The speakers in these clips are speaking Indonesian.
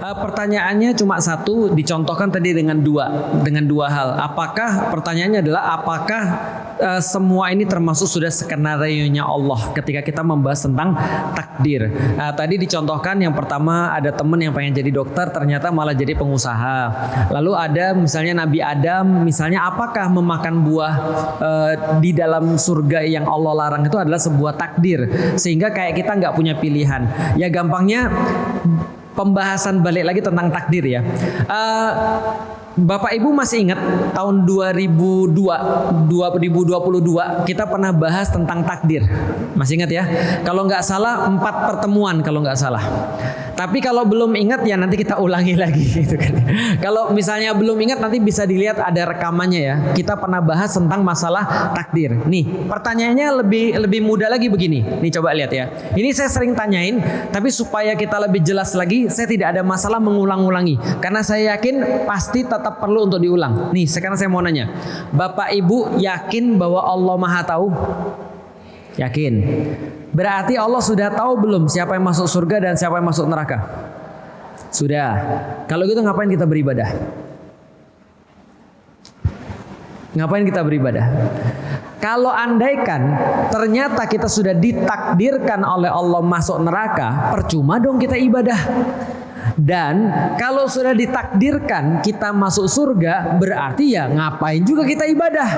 Pertanyaannya cuma satu, dicontohkan tadi dengan dua hal. Pertanyaannya adalah apakah semua ini termasuk sudah skenario-nya Allah ketika kita membahas tentang takdir. Tadi dicontohkan yang pertama ada teman yang pengen jadi dokter ternyata malah jadi pengusaha. Lalu ada misalnya Nabi Adam, misalnya apakah memakan buah di dalam surga yang Allah larang itu adalah sebuah takdir sehingga kayak kita nggak punya pilihan. Ya gampangnya pembahasan balik lagi tentang takdir ya. Bapak Ibu masih ingat tahun 2022 kita pernah bahas tentang takdir. Masih ingat ya? Kalau nggak salah 4 pertemuan kalau nggak salah. Tapi kalau belum ingat ya nanti kita ulangi lagi gitu kan. Kalau misalnya belum ingat nanti bisa dilihat ada rekamannya ya. Kita pernah bahas tentang masalah takdir. Nih, pertanyaannya lebih mudah lagi begini. Nih coba lihat ya. Ini saya sering tanyain, tapi supaya kita lebih jelas lagi, saya tidak ada masalah mengulang-ulangi karena saya yakin pasti tetap perlu untuk diulang. Nih, sekarang saya mau nanya. Bapak Ibu yakin bahwa Allah Maha Tahu? Yakin. Berarti Allah sudah tahu belum siapa yang masuk surga dan siapa yang masuk neraka? Sudah. Kalau gitu ngapain kita beribadah? Ngapain kita beribadah? Kalau andaikan ternyata kita sudah ditakdirkan oleh Allah masuk neraka, percuma dong kita ibadah. Dan kalau sudah ditakdirkan kita masuk surga, berarti ya ngapain juga kita ibadah?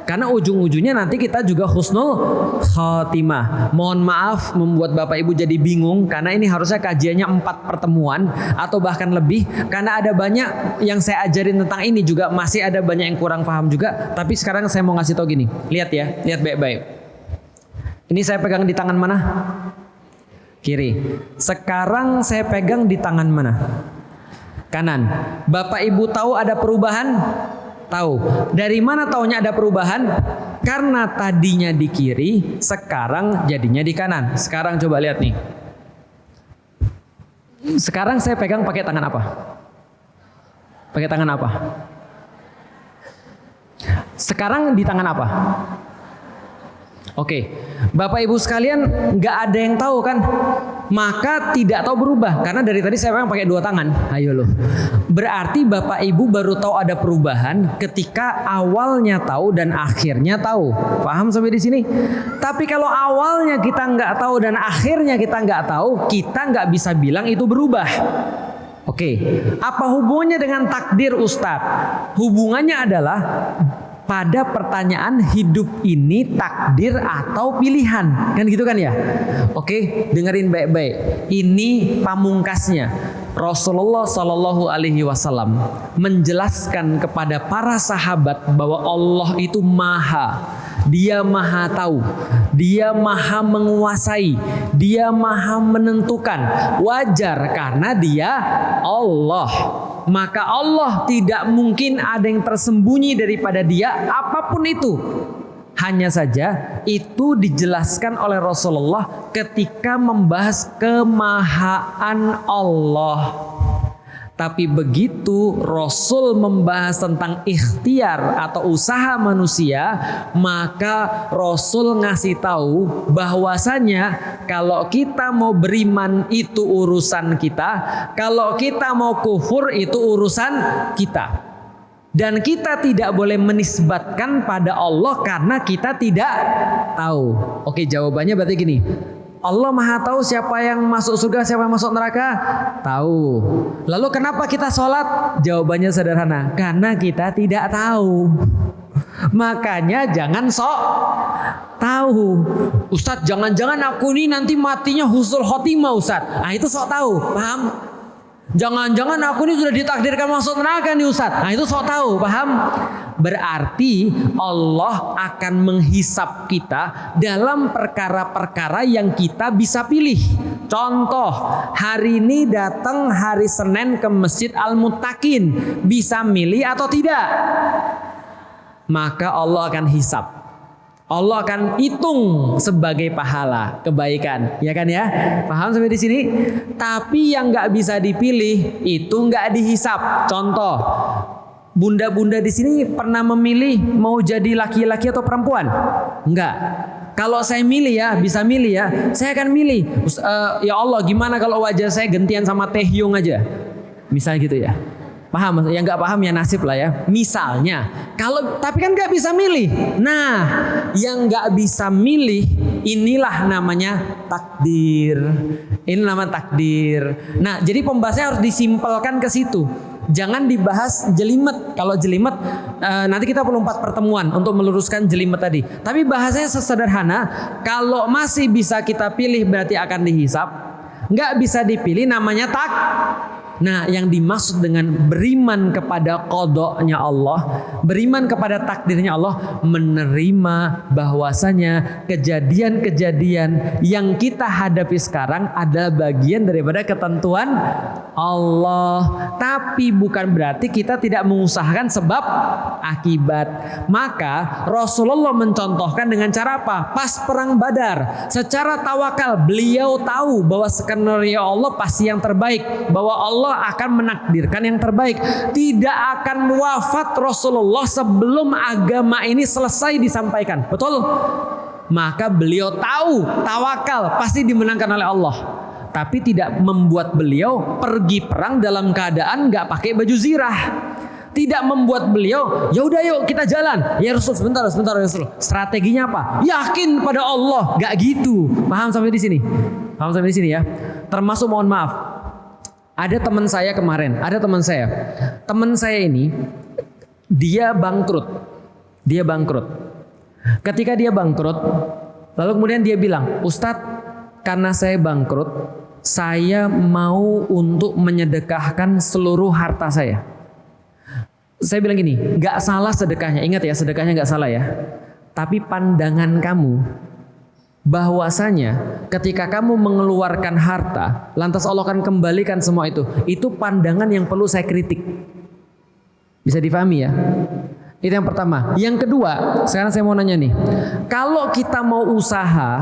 Karena ujung-ujungnya nanti kita juga husnul khotimah. Mohon maaf membuat Bapak Ibu jadi bingung karena ini harusnya kajiannya 4 pertemuan atau bahkan lebih. Karena ada banyak yang saya ajarin tentang ini juga masih ada banyak yang kurang paham juga. Tapi sekarang saya mau ngasih tau gini. Lihat ya, lihat baik-baik. Ini saya pegang di tangan mana? Kiri. Sekarang saya pegang di tangan mana? Kanan. Bapak Ibu tahu ada perubahan? Tahu. Dari mana taunya ada perubahan? Karena tadinya di kiri, sekarang jadinya di kanan. Sekarang coba lihat nih. Sekarang saya pegang pakai tangan apa? Pakai tangan apa? Sekarang di tangan apa? Oke, Bapak Ibu sekalian nggak ada yang tahu kan? Maka tidak tahu berubah karena dari tadi saya memang pakai 2 tangan. Ayo loh. Berarti Bapak Ibu baru tahu ada perubahan ketika awalnya tahu dan akhirnya tahu. Paham sampai di sini? Tapi kalau awalnya kita nggak tahu dan akhirnya kita nggak tahu, kita nggak bisa bilang itu berubah. Oke, apa hubungannya dengan takdir Ustadz? Hubungannya adalah pada pertanyaan hidup ini takdir atau pilihan, kan gitu kan ya? Oke, dengerin baik-baik. Ini pamungkasnya. Rasulullah Shallallahu Alaihi Wasallam menjelaskan kepada para sahabat bahwa Allah itu maha. Dia maha tahu, dia maha menguasai, dia maha menentukan. Wajar karena dia Allah. Maka Allah tidak mungkin ada yang tersembunyi daripada dia apapun itu. Hanya saja itu dijelaskan oleh Rasulullah ketika membahas kemahaan Allah. Tapi begitu Rasul membahas tentang ikhtiar atau usaha manusia, maka Rasul ngasih tahu bahwasanya kalau kita mau beriman itu urusan kita, kalau kita mau kufur itu urusan kita. Dan kita tidak boleh menisbatkan pada Allah karena kita tidak tahu. Oke, jawabannya berarti gini. Allah maha tahu siapa yang masuk surga, siapa yang masuk neraka? Tahu. Lalu kenapa kita sholat? Jawabannya sederhana. Karena kita tidak tahu. Makanya jangan sok tahu. Ustadz, jangan-jangan aku ini nanti matinya husnul khotimah Ustadz. Nah itu sok tahu, paham? Jangan-jangan aku ini sudah ditakdirkan masuk neraka nih Ustadz. Nah itu sok tahu, paham? Berarti Allah akan menghisap kita dalam perkara-perkara yang kita bisa pilih. Contoh, hari ini datang hari Senin ke Masjid Al-Muttaqin, bisa milih atau tidak? Maka Allah akan hisap. Allah akan hitung sebagai pahala kebaikan, ya kan ya? Paham sampai di sini? Tapi yang nggak bisa dipilih itu nggak dihisap. Contoh, bunda-bunda di sini pernah memilih mau jadi laki-laki atau perempuan? Enggak. Kalau saya milih ya, bisa milih ya, saya akan milih. Ya Allah, gimana kalau wajah saya gantian sama Taehyung aja? Misal gitu ya. Paham? Yang nggak paham ya nasib lah ya. Misalnya, tapi kan nggak bisa milih. Nah, yang nggak bisa milih inilah namanya takdir. Ini nama takdir. Nah, jadi pembahasannya harus disimpelkan ke situ. Jangan dibahas jelimet. Kalau jelimet nanti kita perlu 4 pertemuan untuk meluruskan jelimet tadi. Tapi bahasanya sesederhana, kalau masih bisa kita pilih berarti akan dihisap. Nggak bisa dipilih namanya Nah, yang dimaksud dengan beriman kepada qadanya Allah, beriman kepada takdirnya Allah, menerima bahwasanya kejadian-kejadian yang kita hadapi sekarang adalah bagian daripada ketentuan Allah. Tapi bukan berarti kita tidak mengusahakan sebab akibat. Maka Rasulullah mencontohkan dengan cara apa? Pas perang Badar, secara tawakal beliau tahu bahwa skenario Allah pasti yang terbaik, bahwa Allah akan menakdirkan yang terbaik. Tidak akan wafat Rasulullah sebelum agama ini selesai disampaikan. Betul? Maka beliau tahu tawakal pasti dimenangkan oleh Allah. Tapi tidak membuat beliau pergi perang dalam keadaan nggak pakai baju zirah. Tidak membuat beliau, ya udah yuk kita jalan. Ya Rasul, sebentar Rasul. Strateginya apa? Yakin pada Allah. Gak gitu. Paham sampai di sini? Paham sampai di sini ya? Termasuk mohon maaf. Ada teman saya kemarin, teman saya ini dia bangkrut. Ketika dia bangkrut, lalu kemudian dia bilang, Ustadz, karena saya bangkrut, saya mau untuk menyedekahkan seluruh harta saya. Saya bilang gini, gak salah sedekahnya, ingat ya sedekahnya gak salah ya. Tapi pandangan kamu, bahwasanya ketika kamu mengeluarkan harta, lantas Allah akan kembalikan semua itu pandangan yang perlu saya kritik. Bisa difahami ya? Itu yang pertama. Yang kedua, sekarang saya mau nanya nih, kalau kita mau usaha,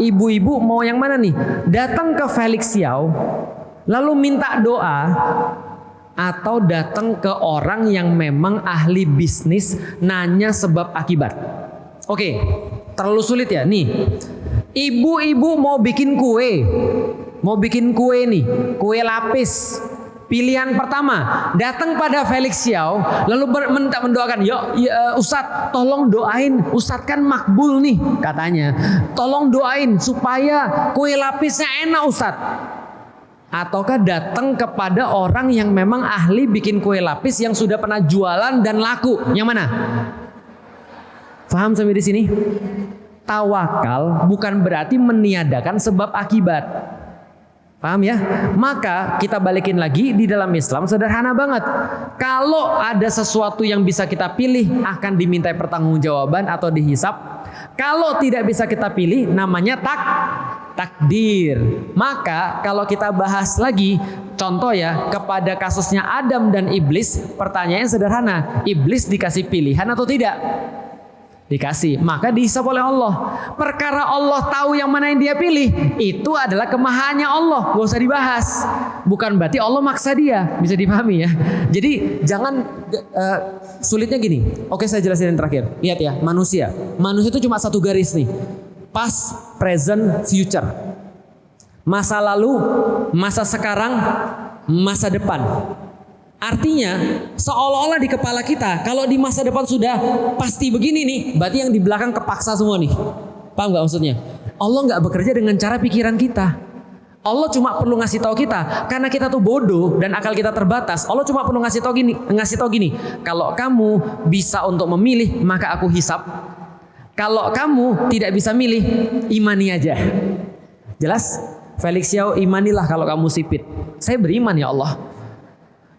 ibu-ibu mau yang mana nih? Datang ke Felix Xiao lalu minta doa, atau datang ke orang yang memang ahli bisnis nanya sebab akibat? Oke, terlalu sulit ya. Nih, ibu-ibu mau bikin kue nih, kue lapis. Pilihan pertama, datang pada Felix Xiao, lalu mendoakan, ya Ustadz, tolong doain, Ustadz kan makbul nih katanya. Tolong doain supaya kue lapisnya enak Ustadz. Ataukah datang kepada orang yang memang ahli bikin kue lapis yang sudah pernah jualan dan laku? Yang mana? Faham sampai di sini? Tawakal bukan berarti meniadakan sebab akibat. Paham ya? Maka kita balikin lagi, di dalam Islam sederhana banget. Kalau ada sesuatu yang bisa kita pilih, akan dimintai pertanggungjawaban atau dihisap. Kalau tidak bisa kita pilih, namanya takdir. Maka kalau kita bahas lagi, contoh ya, kepada kasusnya Adam dan Iblis, pertanyaannya sederhana, Iblis dikasih pilihan atau tidak? Dikasih, maka dihisap oleh Allah. Perkara Allah tahu yang mana yang dia pilih, itu adalah kemahaannya Allah, gak usah dibahas. Bukan berarti Allah maksa dia, bisa dipahami ya. Jadi jangan sulitnya gini. Oke, saya jelasin yang terakhir. Lihat ya, manusia itu cuma satu garis nih, past, present, future. Masa lalu, masa sekarang, masa depan. Artinya seolah-olah di kepala kita, kalau di masa depan sudah pasti begini nih, berarti yang di belakang kepaksa semua nih. Paham gak maksudnya? Allah gak bekerja dengan cara pikiran kita. Allah cuma perlu ngasih tahu kita, karena kita tuh bodoh dan akal kita terbatas. Allah cuma perlu ngasih tahu gini. Kalau kamu bisa untuk memilih, maka aku hisap. Kalau kamu tidak bisa milih, imani aja. Jelas? Felix Xiao, imanilah kalau kamu sipit. Saya beriman ya Allah.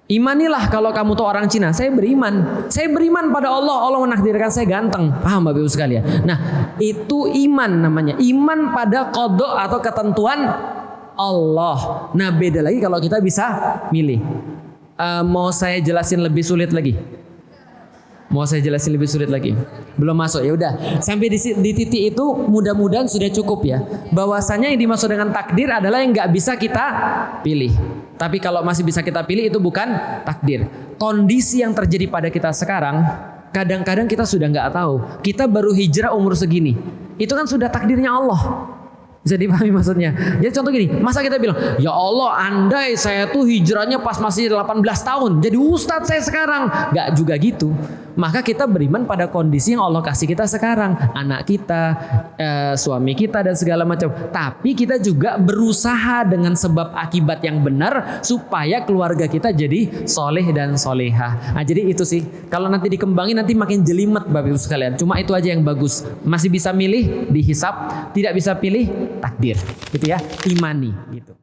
Imanilah kalau kamu tuh orang Cina. Saya beriman. Saya beriman pada Allah. Allah menakdirkan saya ganteng. Paham Bapak Ibu sekalian? Nah, itu iman namanya. Iman pada qada atau ketentuan Allah. Nah, beda lagi kalau kita bisa milih. Mau saya jelasin lebih sulit lagi? Belum masuk, ya udah. Sampai di titik itu mudah-mudahan sudah cukup ya. Bahwasanya yang dimaksud dengan takdir adalah yang nggak bisa kita pilih. Tapi kalau masih bisa kita pilih, itu bukan takdir. Kondisi yang terjadi pada kita sekarang kadang-kadang kita sudah nggak tahu. Kita baru hijrah umur segini. Itu kan sudah takdirnya Allah. Bisa dipahami maksudnya. Jadi contoh gini, masa kita bilang, ya Allah andai saya tuh hijrahnya pas masih 18 tahun. Jadi ustadz saya sekarang. Gak juga gitu. Maka kita beriman pada kondisi yang Allah kasih kita sekarang. Anak kita, suami kita dan segala macam. Tapi kita juga berusaha dengan sebab akibat yang benar. Supaya keluarga kita jadi soleh dan solehah. Nah jadi itu sih. Kalau nanti dikembangin nanti makin jelimet Bapak Ibu sekalian. Cuma itu aja yang bagus. Masih bisa milih, dihisap. Tidak bisa pilih, takdir, gitu ya, imani, gitu.